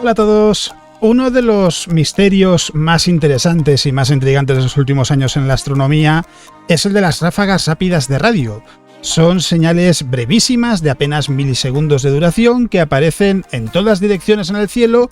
Hola a todos. Uno de los misterios más interesantes y más intrigantes de los últimos años en la astronomía es el de las ráfagas rápidas de radio. Son señales brevísimas de apenas milisegundos de duración que aparecen en todas direcciones en el cielo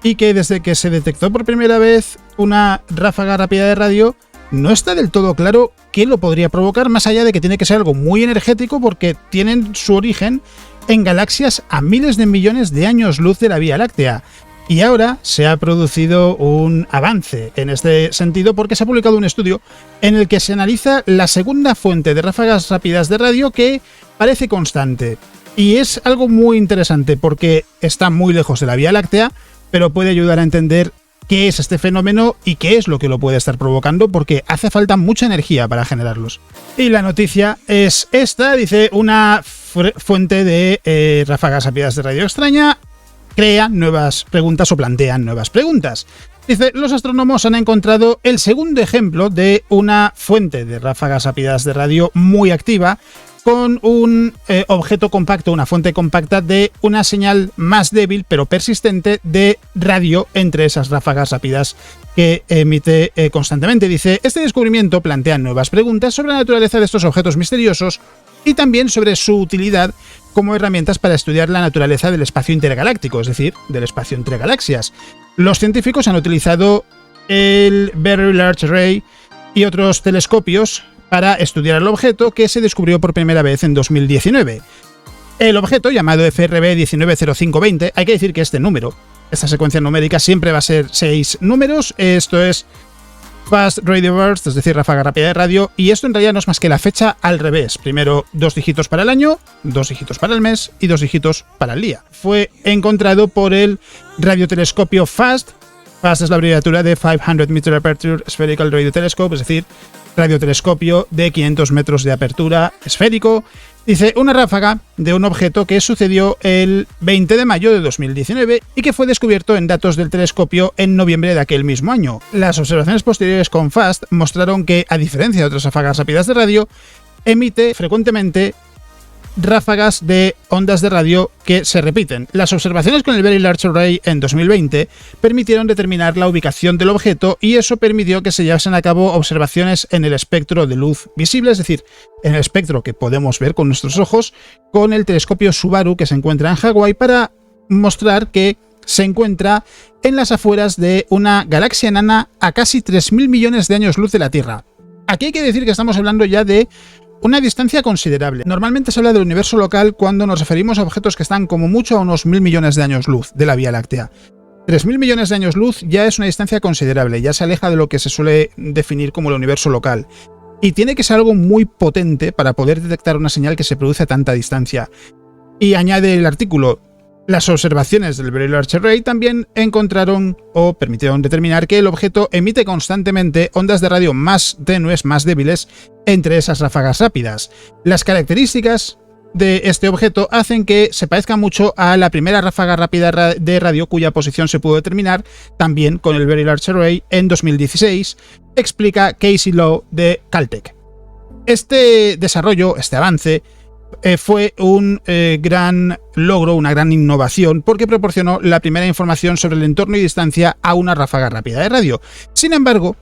y que desde que se detectó por primera vez una ráfaga rápida de radio no está del todo claro qué lo podría provocar, más allá de que tiene que ser algo muy energético porque tienen su origen en galaxias a miles de millones de años luz de la Vía Láctea. Y ahora se ha producido un avance en este sentido porque se ha publicado un estudio en el que se analiza la segunda fuente de ráfagas rápidas de radio que parece constante. Y es algo muy interesante porque está muy lejos de la Vía Láctea, pero puede ayudar a entender qué es este fenómeno y qué es lo que lo puede estar provocando, porque hace falta mucha energía para generarlos. Y la noticia es esta, dice: una fuente de ráfagas rápidas de radio extraña crea nuevas preguntas o plantean nuevas preguntas. Dice, los astrónomos han encontrado el segundo ejemplo de una fuente de ráfagas rápidas de radio muy activa con un objeto compacto, una fuente compacta de una señal más débil pero persistente de radio entre esas ráfagas rápidas que emite constantemente. Dice, este descubrimiento plantea nuevas preguntas sobre la naturaleza de estos objetos misteriosos y también sobre su utilidad como herramientas para estudiar la naturaleza del espacio intergaláctico, es decir, del espacio entre galaxias. Los científicos han utilizado el Very Large Array y otros telescopios para estudiar el objeto, que se descubrió por primera vez en 2019. El objeto, llamado FRB 190520, hay que decir que este número, esta secuencia numérica, siempre va a ser 6 números. Esto es Fast Radio Burst, es decir, ráfaga rápida de radio, y esto en realidad no es más que la fecha al revés. Primero 2 dígitos para el año, 2 dígitos para el mes y 2 dígitos para el día. Fue encontrado por el radiotelescopio FAST. FAST es la abreviatura de 500 Meter Aperture Spherical Radio Telescope, es decir, radiotelescopio de 500 metros de apertura esférico. Dice, una ráfaga de un objeto que sucedió el 20 de mayo de 2019 y que fue descubierto en datos del telescopio en noviembre de aquel mismo año. Las observaciones posteriores con FAST mostraron que, a diferencia de otras ráfagas rápidas de radio, emite frecuentemente ráfagas de ondas de radio que se repiten. Las observaciones con el Very Large Array en 2020 permitieron determinar la ubicación del objeto y eso permitió que se llevasen a cabo observaciones en el espectro de luz visible, es decir, en el espectro que podemos ver con nuestros ojos, con el telescopio Subaru que se encuentra en Hawái, para mostrar que se encuentra en las afueras de una galaxia enana a casi 3.000 millones de años luz de la Tierra. Aquí hay que decir que estamos hablando ya de una distancia considerable. Normalmente se habla del universo local cuando nos referimos a objetos que están como mucho a unos 1.000 millones de años luz de la Vía Láctea. 3.000 millones de años luz ya es una distancia considerable, ya se aleja de lo que se suele definir como el universo local. Y tiene que ser algo muy potente para poder detectar una señal que se produce a tanta distancia. Y añade el artículo, las observaciones del Very Large Array también encontraron o permitieron determinar que el objeto emite constantemente ondas de radio más tenues, más débiles, entre esas ráfagas rápidas. Las características de este objeto hacen que se parezca mucho a la primera ráfaga rápida de radio cuya posición se pudo determinar también con el Very Large Array en 2016, explica Casey Lowe de Caltech. Este desarrollo, este avance, fue un gran logro, una gran innovación, porque proporcionó la primera información sobre el entorno y distancia a una ráfaga rápida de radio. Sin embargo,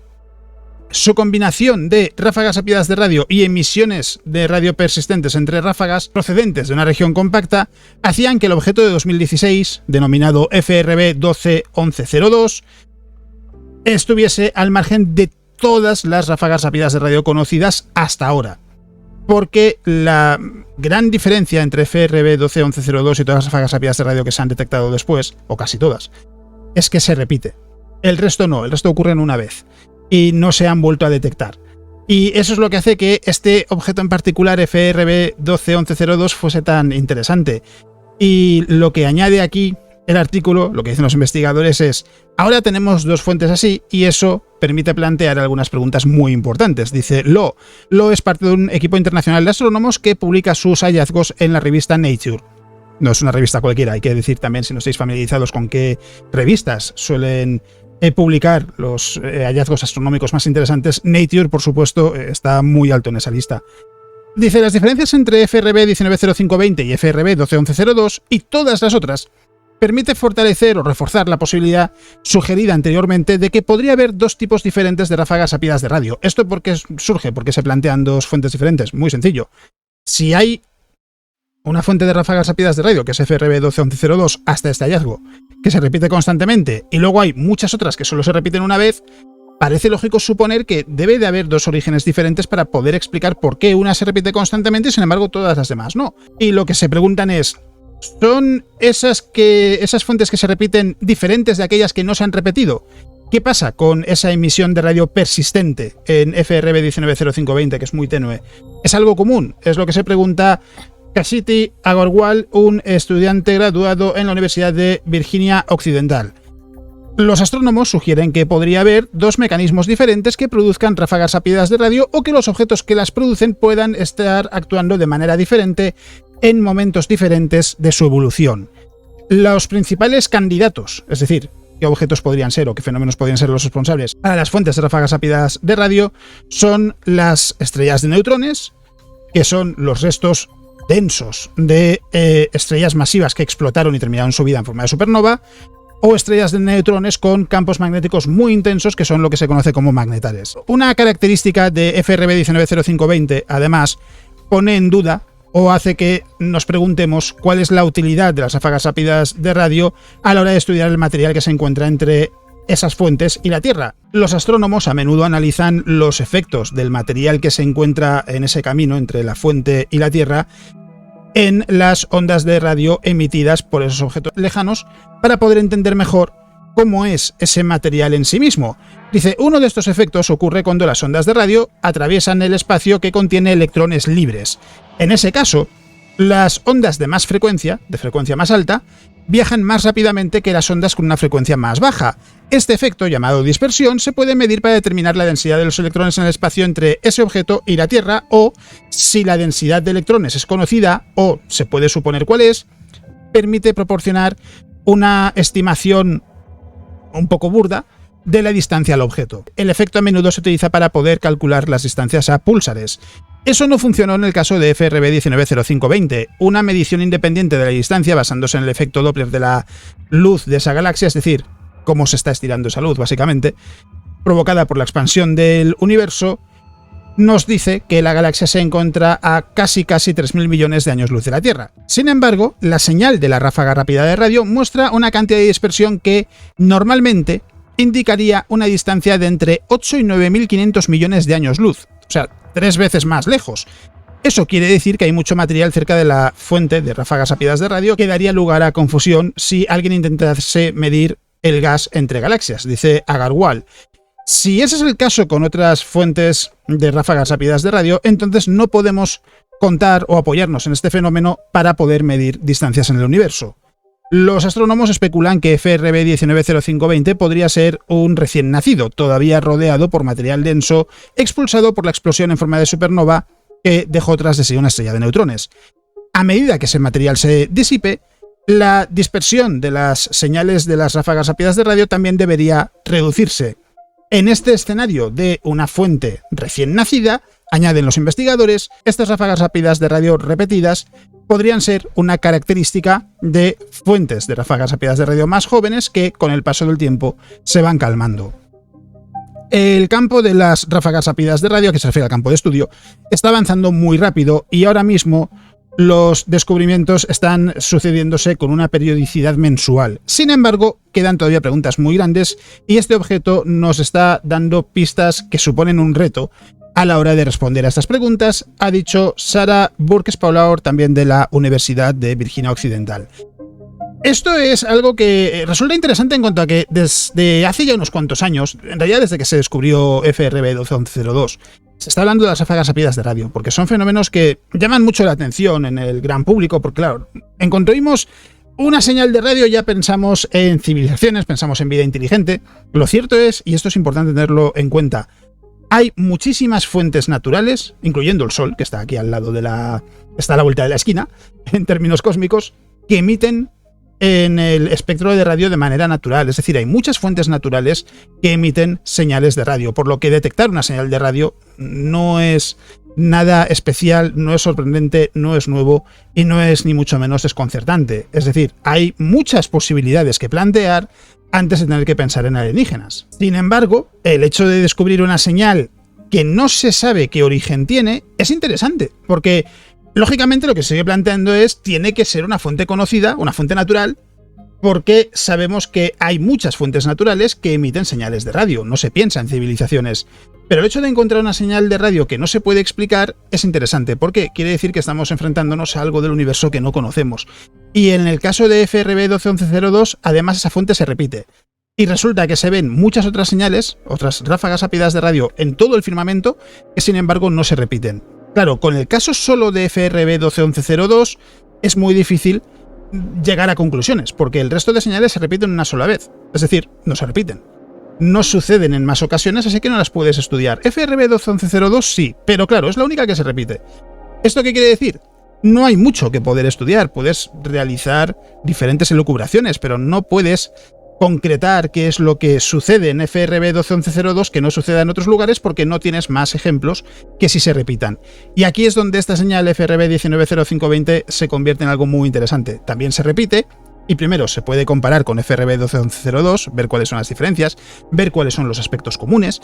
su combinación de ráfagas rápidas de radio y emisiones de radio persistentes entre ráfagas procedentes de una región compacta hacían que el objeto de 2016, denominado FRB 121102, estuviese al margen de todas las ráfagas rápidas de radio conocidas hasta ahora. Porque la gran diferencia entre FRB 121102 y todas las ráfagas rápidas de radio que se han detectado después, o casi todas, es que se repite. El resto no, el resto ocurre en una vez y no se han vuelto a detectar. Y eso es lo que hace que este objeto en particular, FRB 121102, fuese tan interesante. Y lo que añade aquí el artículo, lo que dicen los investigadores es: ahora tenemos dos fuentes así y eso permite plantear algunas preguntas muy importantes. Dice Lowe es parte de un equipo internacional de astrónomos que publica sus hallazgos en la revista Nature. No es una revista cualquiera, hay que decir también, si no estáis familiarizados con qué revistas suelen publicar los hallazgos astronómicos más interesantes, Nature, por supuesto, está muy alto en esa lista. Dice, las diferencias entre FRB 190520 y FRB 121102 y todas las otras permite fortalecer o reforzar la posibilidad sugerida anteriormente de que podría haber dos tipos diferentes de ráfagas rápidas de radio. ¿Esto por qué surge? ¿Por qué se plantean dos fuentes diferentes? Muy sencillo. Si hay una fuente de ráfagas rápidas de radio, que es FRB 121102, hasta este hallazgo, que se repite constantemente, y luego hay muchas otras que solo se repiten una vez, parece lógico suponer que debe de haber dos orígenes diferentes para poder explicar por qué una se repite constantemente y sin embargo todas las demás no. Y lo que se preguntan es, ¿son esas fuentes que se repiten diferentes de aquellas que no se han repetido? ¿Qué pasa con esa emisión de radio persistente en FRB 190520, que es muy tenue? ¿Es algo común? Es lo que se pregunta Kashiti Agarwal, un estudiante graduado en la Universidad de Virginia Occidental. Los astrónomos sugieren que podría haber dos mecanismos diferentes que produzcan ráfagas rápidas de radio o que los objetos que las producen puedan estar actuando de manera diferente en momentos diferentes de su evolución. Los principales candidatos, es decir, qué objetos podrían ser o qué fenómenos podrían ser los responsables para las fuentes de ráfagas rápidas de radio, son las estrellas de neutrones, que son los restos densos de estrellas masivas que explotaron y terminaron su vida en forma de supernova, o estrellas de neutrones con campos magnéticos muy intensos, que son lo que se conoce como magnetares. Una característica de FRB 190520, además, pone en duda o hace que nos preguntemos cuál es la utilidad de las ráfagas rápidas de radio a la hora de estudiar el material que se encuentra entre esas fuentes y la Tierra. Los astrónomos a menudo analizan los efectos del material que se encuentra en ese camino entre la fuente y la Tierra en las ondas de radio emitidas por esos objetos lejanos para poder entender mejor cómo es ese material en sí mismo. Dice, uno de estos efectos ocurre cuando las ondas de radio atraviesan el espacio que contiene electrones libres. En ese caso, las ondas de más frecuencia, de frecuencia más alta, viajan más rápidamente que las ondas con una frecuencia más baja. Este efecto, llamado dispersión, se puede medir para determinar la densidad de los electrones en el espacio entre ese objeto y la Tierra, o, si la densidad de electrones es conocida, o se puede suponer cuál es, permite proporcionar una estimación un poco burda de la distancia al objeto. El efecto a menudo se utiliza para poder calcular las distancias a púlsares. Eso no funcionó en el caso de FRB 190520, una medición independiente de la distancia basándose en el efecto Doppler de la luz de esa galaxia, es decir, cómo se está estirando esa luz, básicamente, provocada por la expansión del universo, nos dice que la galaxia se encuentra a casi 3.000 millones de años luz de la Tierra. Sin embargo, la señal de la ráfaga rápida de radio muestra una cantidad de dispersión que normalmente indicaría una distancia de entre 8 y 9.500 millones de años luz, o sea, 3 veces más lejos. Eso quiere decir que hay mucho material cerca de la fuente de ráfagas rápidas de radio que daría lugar a confusión si alguien intentase medir el gas entre galaxias, dice Agarwal. Si ese es el caso con otras fuentes de ráfagas rápidas de radio, entonces no podemos contar o apoyarnos en este fenómeno para poder medir distancias en el universo. Los astrónomos especulan que FRB 190520 podría ser un recién nacido, todavía rodeado por material denso, expulsado por la explosión en forma de supernova que dejó tras de sí una estrella de neutrones. A medida que ese material se disipe, la dispersión de las señales de las ráfagas rápidas de radio también debería reducirse. En este escenario de una fuente recién nacida, añaden los investigadores, estas ráfagas rápidas de radio repetidas podrían ser una característica de fuentes de ráfagas rápidas de radio más jóvenes que, con el paso del tiempo, se van calmando. El campo de las ráfagas rápidas de radio, que se refiere al campo de estudio, está avanzando muy rápido y ahora mismo los descubrimientos están sucediéndose con una periodicidad mensual. Sin embargo, quedan todavía preguntas muy grandes y este objeto nos está dando pistas que suponen un reto a la hora de responder a estas preguntas, ha dicho Sarah Burkes-Paulaur, también de la Universidad de Virginia Occidental. Esto es algo que resulta interesante en cuanto a que desde hace ya unos cuantos años, en realidad desde que se descubrió FRB 121102, se está hablando de las ráfagas rápidas de radio, porque son fenómenos que llaman mucho la atención en el gran público, porque claro, en cuanto oímos una señal de radio ya pensamos en civilizaciones, pensamos en vida inteligente. Lo cierto es, y esto es importante tenerlo en cuenta, hay muchísimas fuentes naturales, incluyendo el Sol, que está aquí al lado está a la vuelta de la esquina, en términos cósmicos, que emiten en el espectro de radio de manera natural. Es decir, hay muchas fuentes naturales que emiten señales de radio, por lo que detectar una señal de radio no es nada especial, no es sorprendente, no es nuevo y no es ni mucho menos desconcertante. Es decir, hay muchas posibilidades que plantear antes de tener que pensar en alienígenas. Sin embargo, el hecho de descubrir una señal que no se sabe qué origen tiene es interesante, porque lógicamente lo que se sigue planteando es, tiene que ser una fuente conocida, una fuente natural, porque sabemos que hay muchas fuentes naturales que emiten señales de radio, no se piensa en civilizaciones. Pero el hecho de encontrar una señal de radio que no se puede explicar es interesante, porque quiere decir que estamos enfrentándonos a algo del universo que no conocemos. Y en el caso de FRB 121102, además esa fuente se repite. Y resulta que se ven muchas otras señales, otras ráfagas rápidas de radio en todo el firmamento, que sin embargo no se repiten. Claro, con el caso solo de FRB 121102 es muy difícil llegar a conclusiones, porque el resto de señales se repiten una sola vez. Es decir, no se repiten. No suceden en más ocasiones, así que no las puedes estudiar. FRB 121102 sí, pero claro, es la única que se repite. ¿Esto qué quiere decir? No hay mucho que poder estudiar. Puedes realizar diferentes elucubraciones, pero no puedes concretar qué es lo que sucede en FRB 121102 que no suceda en otros lugares, porque no tienes más ejemplos que sí se repitan. Y aquí es donde esta señal FRB 190520 se convierte en algo muy interesante. También se repite, y primero se puede comparar con FRB 121102, ver cuáles son las diferencias, ver cuáles son los aspectos comunes,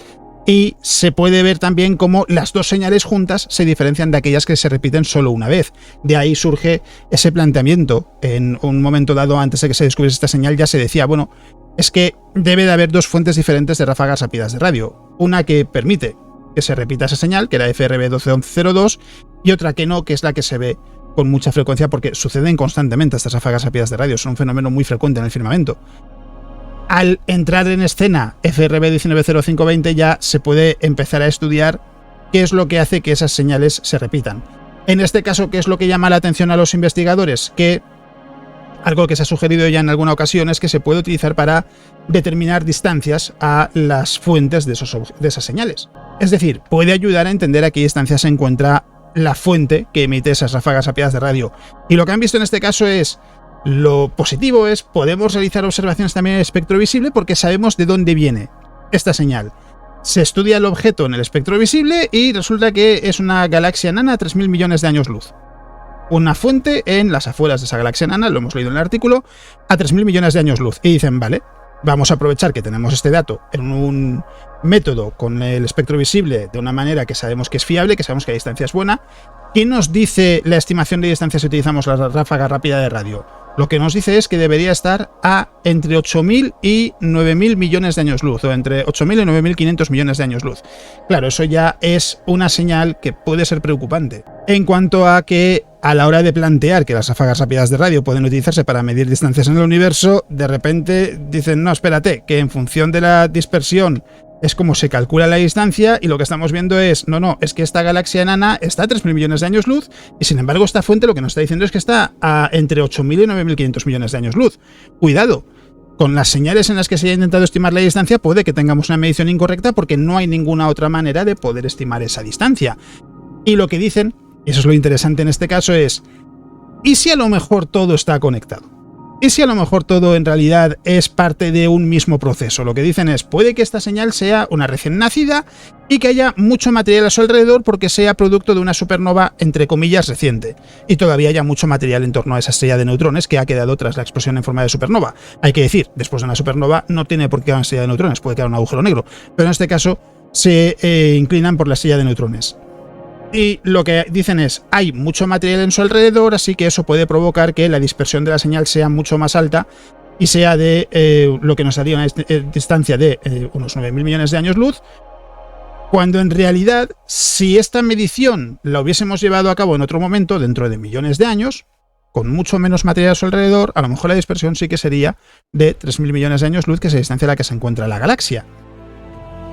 y se puede ver también cómo las dos señales juntas se diferencian de aquellas que se repiten solo una vez. De ahí surge ese planteamiento. En un momento dado, antes de que se descubriese esta señal, ya se decía, bueno, es que debe de haber dos fuentes diferentes de ráfagas rápidas de radio. Una que permite que se repita esa señal, que era FRB 121102, y otra que no, que es la que se ve con mucha frecuencia, porque suceden constantemente estas ráfagas rápidas de radio, son un fenómeno muy frecuente en el firmamento. Al entrar en escena FRB 190520 ya se puede empezar a estudiar qué es lo que hace que esas señales se repitan. En este caso, ¿qué es lo que llama la atención a los investigadores? Que algo que se ha sugerido ya en alguna ocasión es que se puede utilizar para determinar distancias a las fuentes de esas señales. Es decir, puede ayudar a entender a qué distancia se encuentra la fuente que emite esas ráfagas rápidas de radio. Y lo que han visto en este caso es, lo positivo es, podemos realizar observaciones también en el espectro visible porque sabemos de dónde viene esta señal. Se estudia el objeto en el espectro visible y resulta que es una galaxia enana a 3.000 millones de años luz. Una fuente en las afueras de esa galaxia enana, lo hemos leído en el artículo, a 3.000 millones de años luz. Y dicen, vale, vamos a aprovechar que tenemos este dato en un método con el espectro visible de una manera que sabemos que es fiable, que sabemos que la distancia es buena. ¿Qué nos dice la estimación de distancia si utilizamos la ráfaga rápida de radio? Lo que nos dice es que debería estar a entre 8.000 y 9.000 millones de años luz, o entre 8.000 y 9.500 millones de años luz. Claro, eso ya es una señal que puede ser preocupante. En cuanto a que a la hora de plantear que las ráfagas rápidas de radio pueden utilizarse para medir distancias en el universo, de repente dicen, no, espérate, que en función de la dispersión es como se calcula la distancia, y lo que estamos viendo es, no, es que esta galaxia enana está a 3.000 millones de años luz, y sin embargo esta fuente lo que nos está diciendo es que está a entre 8.000 y 9.500 millones de años luz. Cuidado, con las señales en las que se haya intentado estimar la distancia puede que tengamos una medición incorrecta, porque no hay ninguna otra manera de poder estimar esa distancia. Y lo que dicen, y eso es lo interesante en este caso, es, ¿y si a lo mejor todo está conectado? ¿Y si a lo mejor todo en realidad es parte de un mismo proceso? Lo que dicen es, puede que esta señal sea una recién nacida y que haya mucho material a su alrededor porque sea producto de una supernova, entre comillas, reciente. Y todavía haya mucho material en torno a esa estrella de neutrones que ha quedado tras la explosión en forma de supernova. Hay que decir, después de una supernova no tiene por qué quedar una estrella de neutrones, puede quedar un agujero negro. Pero en este caso se inclinan por la estrella de neutrones. Y lo que dicen es, hay mucho material en su alrededor, así que eso puede provocar que la dispersión de la señal sea mucho más alta y sea de lo que nos daría una distancia de unos 9.000 millones de años luz, cuando en realidad, si esta medición la hubiésemos llevado a cabo en otro momento, dentro de millones de años, con mucho menos material a su alrededor, a lo mejor la dispersión sí que sería de 3.000 millones de años luz, que es la distancia a la que se encuentra la galaxia.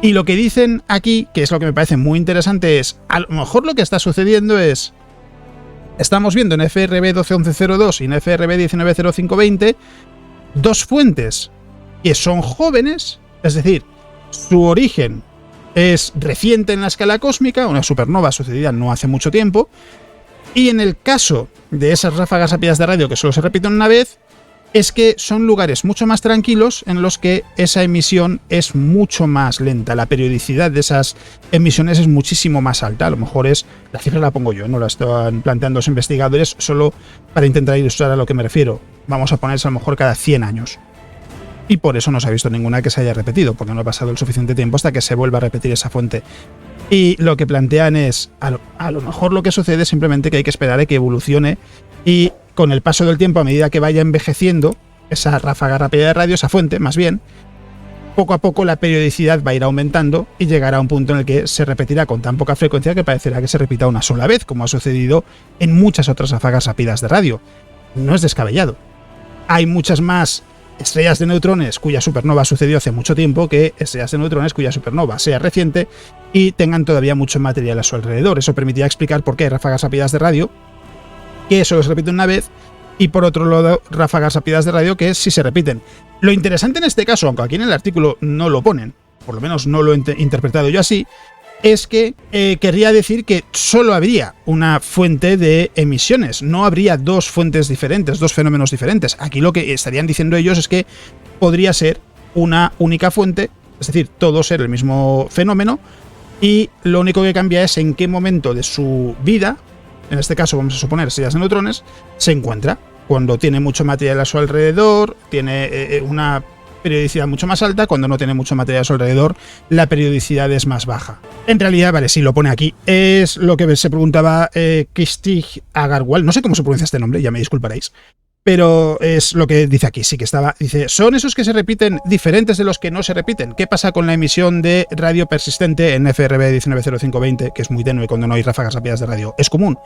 Y lo que dicen aquí, que es lo que me parece muy interesante, es, a lo mejor lo que está sucediendo es, estamos viendo en FRB 121102 y en FRB 190520 dos fuentes que son jóvenes, es decir, su origen es reciente en la escala cósmica, una supernova sucedida no hace mucho tiempo, y en el caso de esas ráfagas rápidas de radio que solo se repiten una vez, es que son lugares mucho más tranquilos en los que esa emisión es mucho más lenta. La periodicidad de esas emisiones es muchísimo más alta. A lo mejor la cifra la pongo yo, no la están planteando los investigadores, solo para intentar ilustrar a lo que me refiero. Vamos a ponerse a lo mejor cada 100 años. Y por eso no se ha visto ninguna que se haya repetido, porque no ha pasado el suficiente tiempo hasta que se vuelva a repetir esa fuente. Y lo que plantean es, a lo mejor lo que sucede es simplemente que hay que esperar a que evolucione y con el paso del tiempo, a medida que vaya envejeciendo esa ráfaga rápida de radio, esa fuente, más bien, poco a poco la periodicidad va a ir aumentando y llegará a un punto en el que se repetirá con tan poca frecuencia que parecerá que se repita una sola vez, como ha sucedido en muchas otras ráfagas rápidas de radio. No es descabellado. Hay muchas más estrellas de neutrones cuya supernova sucedió hace mucho tiempo que estrellas de neutrones cuya supernova sea reciente y tengan todavía mucho material a su alrededor. Eso permitiría explicar por qué hay ráfagas rápidas de radio que solo se repite una vez, y por otro lado, ráfagas rápidas de radio que sí se repiten. Lo interesante en este caso, aunque aquí en el artículo no lo ponen, por lo menos no lo he interpretado yo así, es que querría decir que solo habría una fuente de emisiones, no habría dos fuentes diferentes, dos fenómenos diferentes. Aquí lo que estarían diciendo ellos es que podría ser una única fuente, es decir, todo ser el mismo fenómeno, y lo único que cambia es en qué momento de su vida, en este caso vamos a suponer estrellas de neutrones, se encuentra. Cuando tiene mucho material a su alrededor, tiene una periodicidad mucho más alta; cuando no tiene mucho material a su alrededor, la periodicidad es más baja. En realidad, vale, sí, lo pone aquí. Es lo que se preguntaba Kistig Agarwal, no sé cómo se pronuncia este nombre, ya me disculparéis, pero es lo que dice aquí, sí que estaba. Dice, ¿son esos que se repiten diferentes de los que no se repiten? ¿Qué pasa con la emisión de radio persistente en FRB 190520, que es muy tenue cuando no hay ráfagas rápidas de radio? Es común.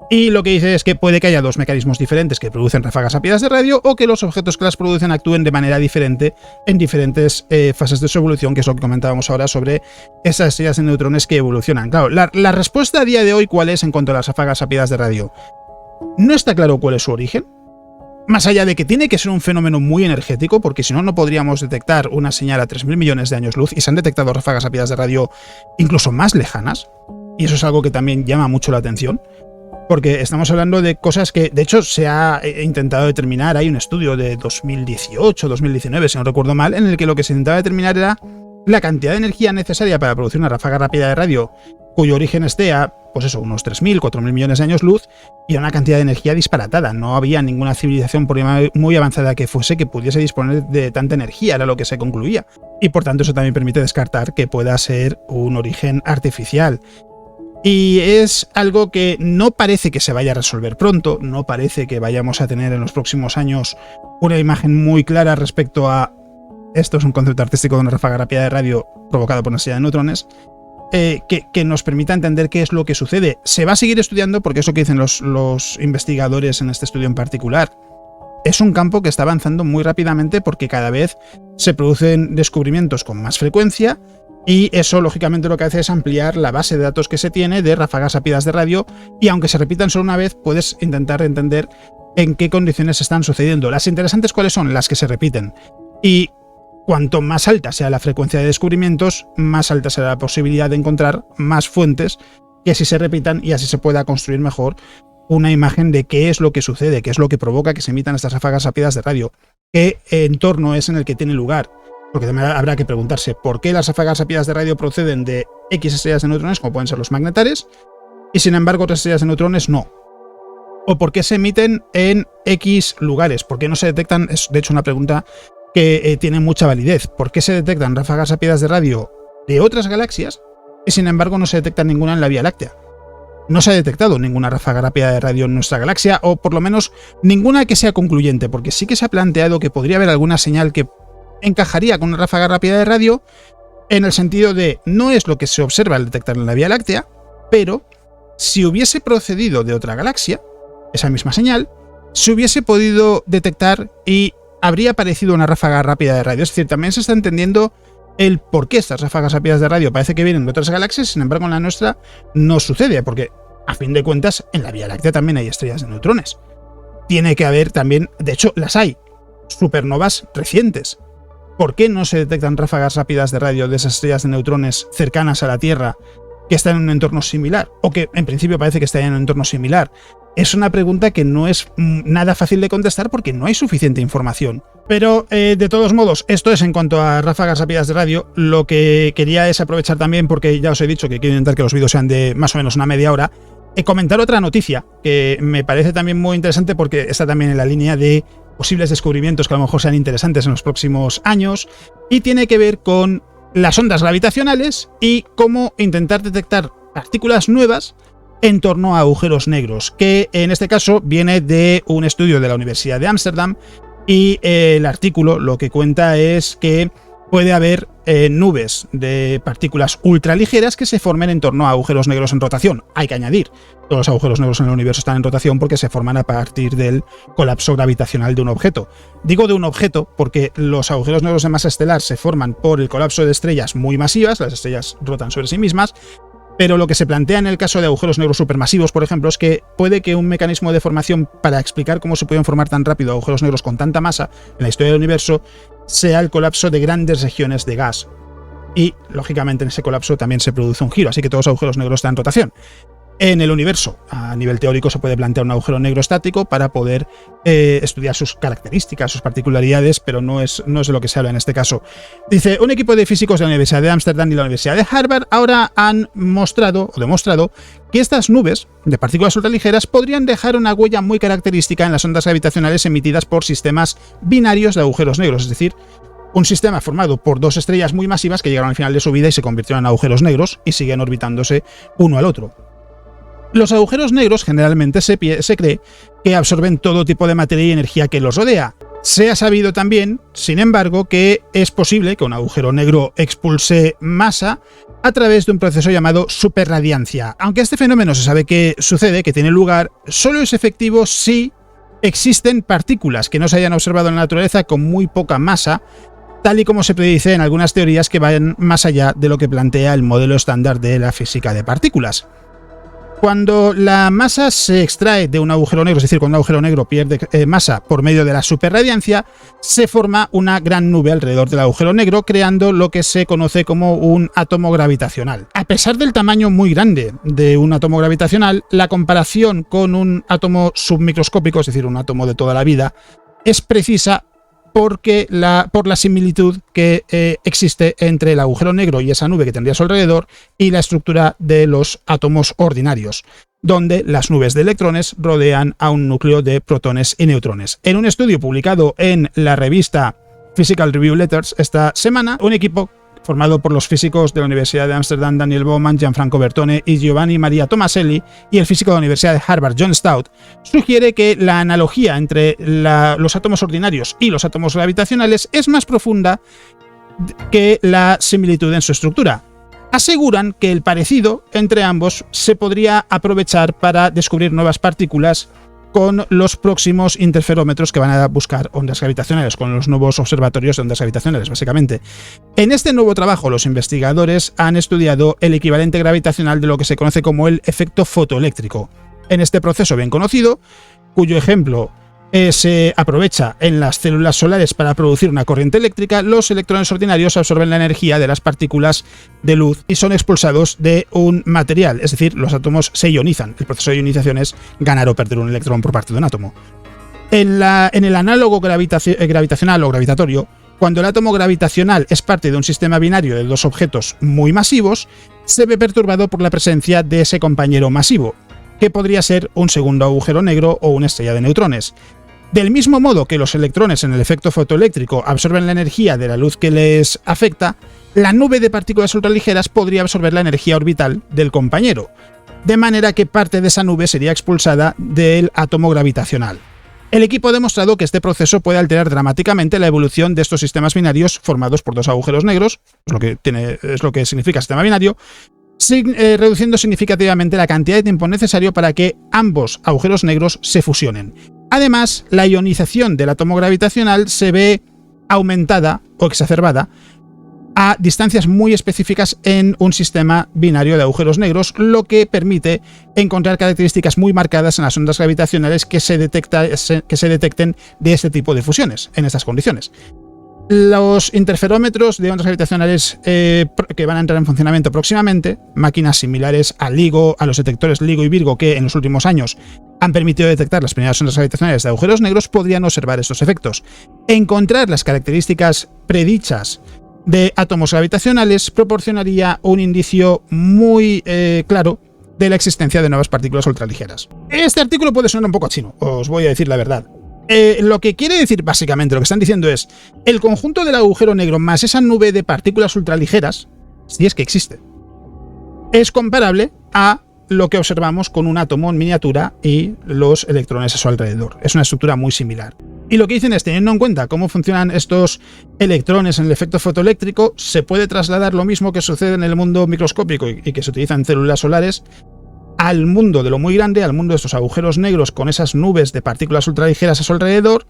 Y lo que dice es que puede que haya dos mecanismos diferentes que producen ráfagas rápidas de radio, o que los objetos que las producen actúen de manera diferente en diferentes fases de su evolución, que es lo que comentábamos ahora sobre esas estrellas de neutrones que evolucionan. Claro, la respuesta a día de hoy, ¿cuál es en cuanto a las ráfagas rápidas de radio? No está claro cuál es su origen. Más allá de que tiene que ser un fenómeno muy energético, porque si no, no podríamos detectar una señal a 3.000 millones de años luz, y se han detectado ráfagas rápidas de radio incluso más lejanas, y eso es algo que también llama mucho la atención, porque estamos hablando de cosas que, de hecho, se ha intentado determinar. Hay un estudio de 2018, 2019, si no recuerdo mal, en el que lo que se intentaba determinar era la cantidad de energía necesaria para producir una ráfaga rápida de radio cuyo origen esté a, pues eso, unos 3.000, 4.000 millones de años luz, y a una cantidad de energía disparatada. No había ninguna civilización, por muy avanzada que fuese, que pudiese disponer de tanta energía, era lo que se concluía. Y por tanto eso también permite descartar que pueda ser un origen artificial. Y es algo que no parece que se vaya a resolver pronto, no parece que vayamos a tener en los próximos años una imagen muy clara respecto a esto es un concepto artístico de una ráfaga rápida de radio provocada por una estrella de neutrones, que nos permita entender qué es lo que sucede. Se va a seguir estudiando, porque eso que dicen los investigadores en este estudio en particular, es un campo que está avanzando muy rápidamente, porque cada vez se producen descubrimientos con más frecuencia, y eso lógicamente lo que hace es ampliar la base de datos que se tiene de ráfagas rápidas de radio, y aunque se repitan solo una vez, puedes intentar entender en qué condiciones están sucediendo. Las interesantes, ¿cuáles son? Las que se repiten. Y cuanto más alta sea la frecuencia de descubrimientos, más alta será la posibilidad de encontrar más fuentes que así se repitan, y así se pueda construir mejor una imagen de qué es lo que sucede, qué es lo que provoca que se emitan estas ráfagas rápidas de radio, qué entorno es en el que tiene lugar. Porque también habrá que preguntarse por qué las ráfagas rápidas de radio proceden de X estrellas de neutrones, como pueden ser los magnetares, y sin embargo otras estrellas de neutrones no. O por qué se emiten en X lugares, por qué no se detectan. Es de hecho una pregunta que tiene mucha validez. ¿Por qué se detectan ráfagas rápidas de radio de otras galaxias y sin embargo no se detecta ninguna en la Vía Láctea? No se ha detectado ninguna ráfaga rápida de radio en nuestra galaxia, o por lo menos ninguna que sea concluyente, porque sí que se ha planteado que podría haber alguna señal que encajaría con una ráfaga rápida de radio, en el sentido de no es lo que se observa al detectar en la Vía Láctea, pero si hubiese procedido de otra galaxia, esa misma señal se hubiese podido detectar y habría aparecido una ráfaga rápida de radio. Es decir, también se está entendiendo el por qué estas ráfagas rápidas de radio parece que vienen de otras galaxias, sin embargo en la nuestra no sucede, porque a fin de cuentas en la Vía Láctea también hay estrellas de neutrones. Tiene que haber también, de hecho las hay, supernovas recientes. ¿Por qué no se detectan ráfagas rápidas de radio de esas estrellas de neutrones cercanas a la Tierra que están en un entorno similar, o que en principio parece que están en un entorno similar, es una pregunta que no es nada fácil de contestar porque no hay suficiente información. Pero de todos modos, esto es en cuanto a ráfagas rápidas de radio. Lo que quería es aprovechar también, porque ya os he dicho que quiero intentar que los vídeos sean de más o menos una media hora, comentar otra noticia que me parece también muy interesante porque está también en la línea de posibles descubrimientos que a lo mejor sean interesantes en los próximos años, y tiene que ver con las ondas gravitacionales y cómo intentar detectar partículas nuevas en torno a agujeros negros, que en este caso viene de un estudio de la Universidad de Ámsterdam, y el artículo lo que cuenta es que puede haber nubes de partículas ultraligeras que se formen en torno a agujeros negros en rotación. Hay que añadir, todos los agujeros negros en el universo están en rotación porque se forman a partir del colapso gravitacional de un objeto. Digo de un objeto porque los agujeros negros de masa estelar se forman por el colapso de estrellas muy masivas, las estrellas rotan sobre sí mismas, pero lo que se plantea en el caso de agujeros negros supermasivos, por ejemplo, es que puede que un mecanismo de formación para explicar cómo se pueden formar tan rápido agujeros negros con tanta masa en la historia del universo sea el colapso de grandes regiones de gas. Y, lógicamente, en ese colapso también se produce un giro, así que todos los agujeros negros están en rotación. En el universo, a nivel teórico, se puede plantear un agujero negro estático para poder estudiar sus características, sus particularidades, pero no es de lo que se habla en este caso. Dice, un equipo de físicos de la Universidad de Ámsterdam y la Universidad de Harvard ahora han mostrado o demostrado que estas nubes de partículas ultraligeras podrían dejar una huella muy característica en las ondas gravitacionales emitidas por sistemas binarios de agujeros negros, es decir, un sistema formado por dos estrellas muy masivas que llegaron al final de su vida y se convirtieron en agujeros negros y siguen orbitándose uno al otro. Los agujeros negros generalmente se cree que absorben todo tipo de materia y energía que los rodea. Se ha sabido también, sin embargo, que es posible que un agujero negro expulse masa a través de un proceso llamado superradiancia. Aunque este fenómeno se sabe que sucede, que tiene lugar, solo es efectivo si existen partículas que no se hayan observado en la naturaleza con muy poca masa, tal y como se predice en algunas teorías que van más allá de lo que plantea el modelo estándar de la física de partículas. Cuando la masa se extrae de un agujero negro, es decir, cuando un agujero negro pierde masa por medio de la superradiancia, se forma una gran nube alrededor del agujero negro, creando lo que se conoce como un átomo gravitacional. A pesar del tamaño muy grande de un átomo gravitacional, la comparación con un átomo submicroscópico, es decir, un átomo de toda la vida, es precisa por la similitud que existe entre el agujero negro y esa nube que tendría a su alrededor y la estructura de los átomos ordinarios, donde las nubes de electrones rodean a un núcleo de protones y neutrones. En un estudio publicado en la revista Physical Review Letters esta semana, un equipo formado por los físicos de la Universidad de Ámsterdam Daniel Bowman, Gianfranco Bertone y Giovanni Maria Tomaselli, y el físico de la Universidad de Harvard John Stout, sugiere que la analogía entre los átomos ordinarios y los átomos gravitacionales es más profunda que la similitud en su estructura. Aseguran que el parecido entre ambos se podría aprovechar para descubrir nuevas partículas con los próximos interferómetros que van a buscar ondas gravitacionales, con los nuevos observatorios de ondas gravitacionales, básicamente. En este nuevo trabajo, los investigadores han estudiado el equivalente gravitacional de lo que se conoce como el efecto fotoeléctrico. En este proceso bien conocido, cuyo ejemplo se aprovecha en las células solares para producir una corriente eléctrica, los electrones ordinarios absorben la energía de las partículas de luz y son expulsados de un material, es decir, los átomos se ionizan. El proceso de ionización es ganar o perder un electrón por parte de un átomo. En el análogo gravitacional o gravitatorio, cuando el átomo gravitacional es parte de un sistema binario de dos objetos muy masivos, se ve perturbado por la presencia de ese compañero masivo, que podría ser un segundo agujero negro o una estrella de neutrones. Del mismo modo que los electrones en el efecto fotoeléctrico absorben la energía de la luz que les afecta, la nube de partículas ultraligeras podría absorber la energía orbital del compañero, de manera que parte de esa nube sería expulsada del átomo gravitacional. El equipo ha demostrado que este proceso puede alterar dramáticamente la evolución de estos sistemas binarios formados por dos agujeros negros, es lo que significa sistema binario, reduciendo significativamente la cantidad de tiempo necesario para que ambos agujeros negros se fusionen. Además, la ionización del átomo gravitacional se ve aumentada o exacerbada a distancias muy específicas en un sistema binario de agujeros negros, lo que permite encontrar características muy marcadas en las ondas gravitacionales que se detecten de este tipo de fusiones en estas condiciones. Los interferómetros de ondas gravitacionales que van a entrar en funcionamiento próximamente, máquinas similares a LIGO, a los detectores LIGO y Virgo que en los últimos años han permitido detectar las primeras ondas gravitacionales de agujeros negros, podrían observar estos efectos. Encontrar las características predichas de átomos gravitacionales proporcionaría un indicio muy claro de la existencia de nuevas partículas ultraligeras. Este artículo puede sonar un poco chino, os voy a decir la verdad. Lo que quiere decir básicamente, lo que están diciendo es, el conjunto del agujero negro más esa nube de partículas ultraligeras, si es que existe, es comparable a lo que observamos con un átomo en miniatura y los electrones a su alrededor. Es una estructura muy similar. Y lo que dicen es, teniendo en cuenta cómo funcionan estos electrones en el efecto fotoeléctrico, se puede trasladar lo mismo que sucede en el mundo microscópico y que se utiliza en células solares al mundo de lo muy grande, al mundo de estos agujeros negros con esas nubes de partículas ultraligeras a su alrededor,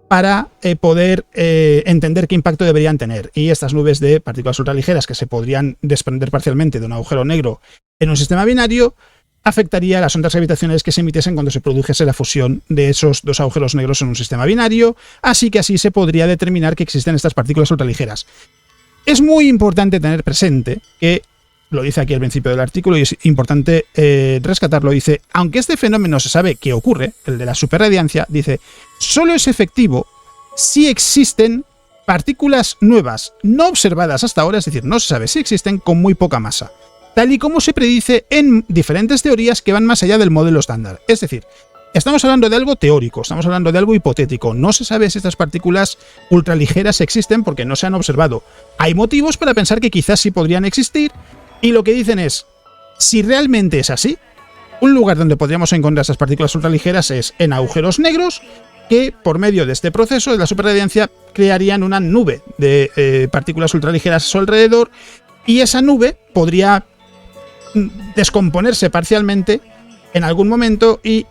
para poder entender qué impacto deberían tener. Y estas nubes de partículas ultraligeras que se podrían desprender parcialmente de un agujero negro en un sistema binario afectaría a las ondas gravitacionales que se emitiesen cuando se produjese la fusión de esos dos agujeros negros en un sistema binario, así que así se podría determinar que existen estas partículas ultraligeras. Es muy importante tener presente que, lo dice aquí al principio del artículo y es importante rescatarlo, dice, aunque este fenómeno se sabe que ocurre, el de la superradiancia, dice, solo es efectivo si existen partículas nuevas no observadas hasta ahora, es decir, no se sabe si existen, con muy poca masa, tal y como se predice en diferentes teorías que van más allá del modelo estándar. Es decir, estamos hablando de algo teórico, estamos hablando de algo hipotético. No se sabe si estas partículas ultraligeras existen porque no se han observado. Hay motivos para pensar que quizás sí podrían existir, y lo que dicen es, si realmente es así, un lugar donde podríamos encontrar esas partículas ultraligeras es en agujeros negros, que por medio de este proceso de la superradiancia crearían una nube de partículas ultraligeras a su alrededor, y esa nube podría descomponerse parcialmente en algún momento, y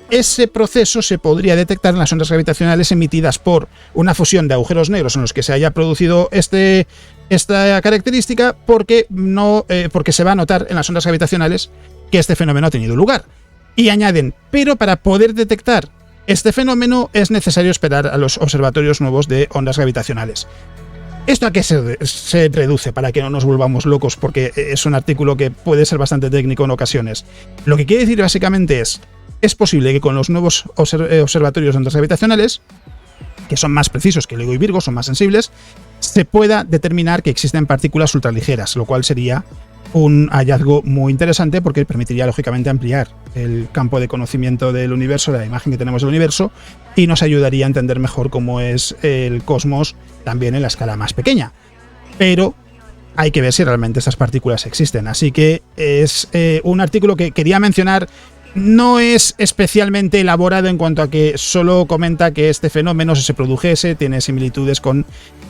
ese proceso se podría detectar en las ondas gravitacionales emitidas por una fusión de agujeros negros en los que se haya producido esta característica, porque se va a notar en las ondas gravitacionales que este fenómeno ha tenido lugar. Y añaden, pero para poder detectar este fenómeno es necesario esperar a los observatorios nuevos de ondas gravitacionales. ¿Esto a qué se reduce? Para que no nos volvamos locos, porque es un artículo que puede ser bastante técnico en ocasiones. Lo que quiere decir básicamente es posible que con los nuevos observatorios de ondas gravitacionales, que son más precisos que LIGO y Virgo, son más sensibles, se pueda determinar que existen partículas ultraligeras, lo cual sería un hallazgo muy interesante porque permitiría lógicamente ampliar el campo de conocimiento del universo, de la imagen que tenemos del universo, y nos ayudaría a entender mejor cómo es el cosmos también en la escala más pequeña. Pero hay que ver si realmente estas partículas existen. Así que es un artículo que quería mencionar. No es especialmente elaborado en cuanto a que solo comenta que este fenómeno, si se produjese, tiene similitudes con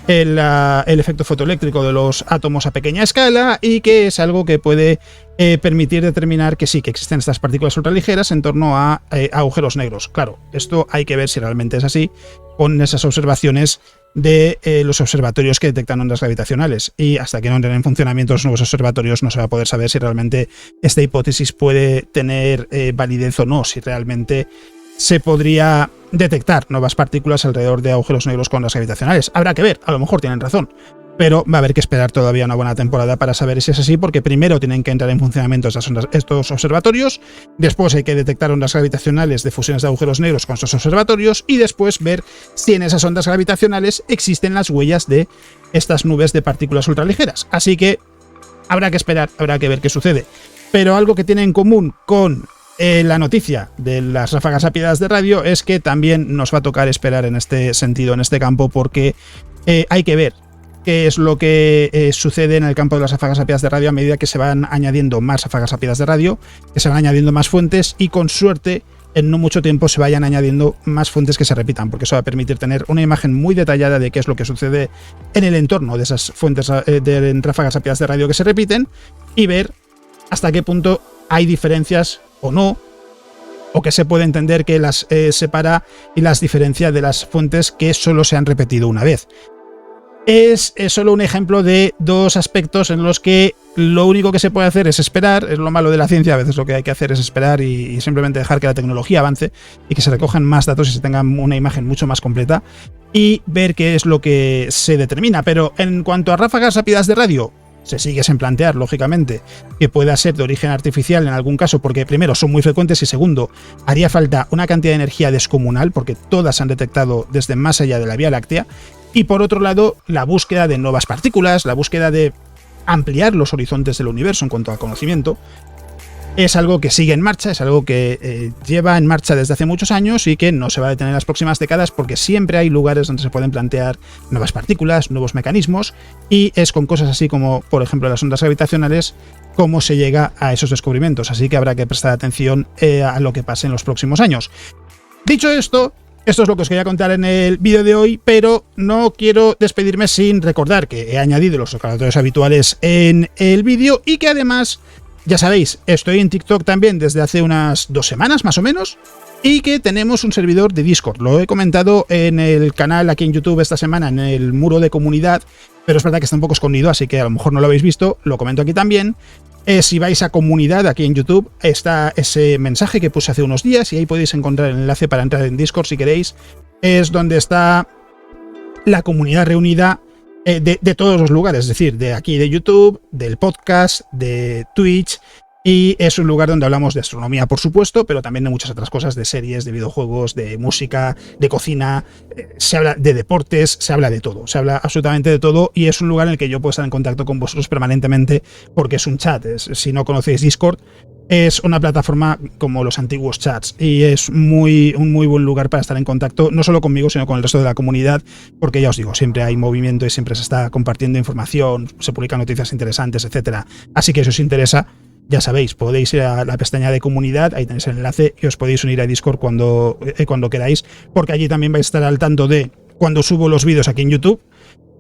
el efecto fotoeléctrico de los átomos a pequeña escala, y que es algo que puede permitir determinar que sí, que existen estas partículas ultraligeras en torno a agujeros negros. Claro, esto hay que ver si realmente es así con esas observaciones de los observatorios que detectan ondas gravitacionales, y hasta que no entren en funcionamiento los nuevos observatorios no se va a poder saber si realmente esta hipótesis puede tener validez o no, si realmente se podría detectar nuevas partículas alrededor de agujeros negros con ondas gravitacionales. Habrá que ver, a lo mejor tienen razón, pero va a haber que esperar todavía una buena temporada para saber si es así, porque primero tienen que entrar en funcionamiento estos observatorios, después hay que detectar ondas gravitacionales de fusiones de agujeros negros con estos observatorios, y después ver si en esas ondas gravitacionales existen las huellas de estas nubes de partículas ultraligeras. Así que habrá que esperar, habrá que ver qué sucede. Pero algo que tiene en común con la noticia de las ráfagas rápidas de radio es que también nos va a tocar esperar en este sentido, en este campo, porque hay que ver qué es lo que sucede en el campo de las ráfagas rápidas de radio a medida que se van añadiendo más ráfagas rápidas de radio, que se van añadiendo más fuentes, y con suerte en no mucho tiempo se vayan añadiendo más fuentes que se repitan, porque eso va a permitir tener una imagen muy detallada de qué es lo que sucede en el entorno de esas fuentes de ráfagas rápidas de radio que se repiten, y ver hasta qué punto hay diferencias o no, o que se puede entender que las separa y las diferencia de las fuentes que solo se han repetido una vez. Es solo un ejemplo de dos aspectos en los que lo único que se puede hacer es esperar. Es lo malo de la ciencia, a veces lo que hay que hacer es esperar y simplemente dejar que la tecnología avance y que se recojan más datos y se tenga una imagen mucho más completa, y ver qué es lo que se determina. Pero en cuanto a ráfagas rápidas de radio, se sigue sin plantear, lógicamente, que pueda ser de origen artificial en algún caso, porque primero son muy frecuentes y segundo, haría falta una cantidad de energía descomunal, porque todas se han detectado desde más allá de la Vía Láctea, y por otro lado, la búsqueda de nuevas partículas, la búsqueda de ampliar los horizontes del universo en cuanto a conocimiento, es algo que sigue en marcha, es algo que lleva en marcha desde hace muchos años y que no se va a detener en las próximas décadas porque siempre hay lugares donde se pueden plantear nuevas partículas, nuevos mecanismos, y es con cosas así como, por ejemplo, las ondas gravitacionales, cómo se llega a esos descubrimientos. Así que habrá que prestar atención a lo que pase en los próximos años. Dicho esto, esto es lo que os quería contar en el vídeo de hoy, pero no quiero despedirme sin recordar que he añadido los recordatorios habituales en el vídeo y que además, ya sabéis, estoy en TikTok también desde hace unas 2 semanas más o menos, y que tenemos un servidor de Discord. Lo he comentado en el canal aquí en YouTube esta semana, en el muro de comunidad, pero es verdad que está un poco escondido, así que a lo mejor no lo habéis visto, lo comento aquí también. Si vais a comunidad aquí en YouTube, está ese mensaje que puse hace unos días y ahí podéis encontrar el enlace para entrar en Discord si queréis. Es donde está la comunidad reunida de todos los lugares, es decir, de aquí de YouTube, del podcast, de Twitch, y es un lugar donde hablamos de astronomía, por supuesto, pero también de muchas otras cosas, de series, de videojuegos, de música, de cocina, se habla de deportes, se habla de todo, se habla absolutamente de todo, y es un lugar en el que yo puedo estar en contacto con vosotros permanentemente porque es un chat. Si no conocéis Discord, es una plataforma como los antiguos chats y es un muy buen lugar para estar en contacto, no solo conmigo, sino con el resto de la comunidad, porque ya os digo, siempre hay movimiento y siempre se está compartiendo información, se publican noticias interesantes, etcétera. Así que si os interesa, ya sabéis, podéis ir a la pestaña de comunidad, ahí tenéis el enlace y os podéis unir a Discord cuando queráis, porque allí también vais a estar al tanto de cuando subo los vídeos aquí en YouTube,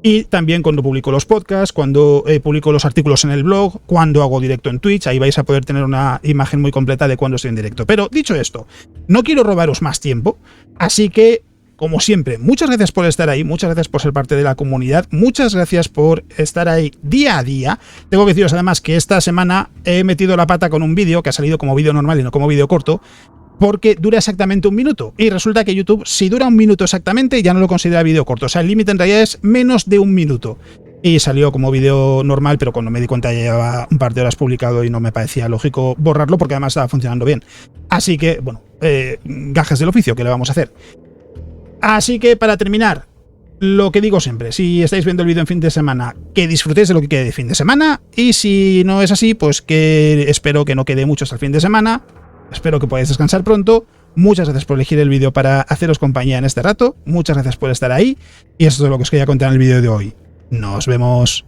y también cuando publico los podcasts, cuando publico los artículos en el blog, cuando hago directo en Twitch. Ahí vais a poder tener una imagen muy completa de cuando estoy en directo. Pero dicho esto, no quiero robaros más tiempo, así que, como siempre, muchas gracias por estar ahí, muchas gracias por ser parte de la comunidad, muchas gracias por estar ahí día a día. Tengo que deciros además que esta semana he metido la pata con un vídeo que ha salido como vídeo normal y no como vídeo corto, porque dura exactamente 1 minuto, y resulta que YouTube, si dura 1 minuto exactamente, ya no lo considera vídeo corto. O sea, el límite en realidad es menos de 1 minuto. Y salió como vídeo normal, pero cuando me di cuenta ya llevaba un par de horas publicado y no me parecía lógico borrarlo porque además estaba funcionando bien. Así que, bueno, gajes del oficio, ¿qué le vamos a hacer? Así que, para terminar, lo que digo siempre, si estáis viendo el vídeo en fin de semana, que disfrutéis de lo que quede de fin de semana, y si no es así, pues que espero que no quede mucho hasta el fin de semana. Espero que podáis descansar pronto. Muchas gracias por elegir el vídeo para haceros compañía en este rato. Muchas gracias por estar ahí. Y eso es lo que os quería contar en el vídeo de hoy. Nos vemos.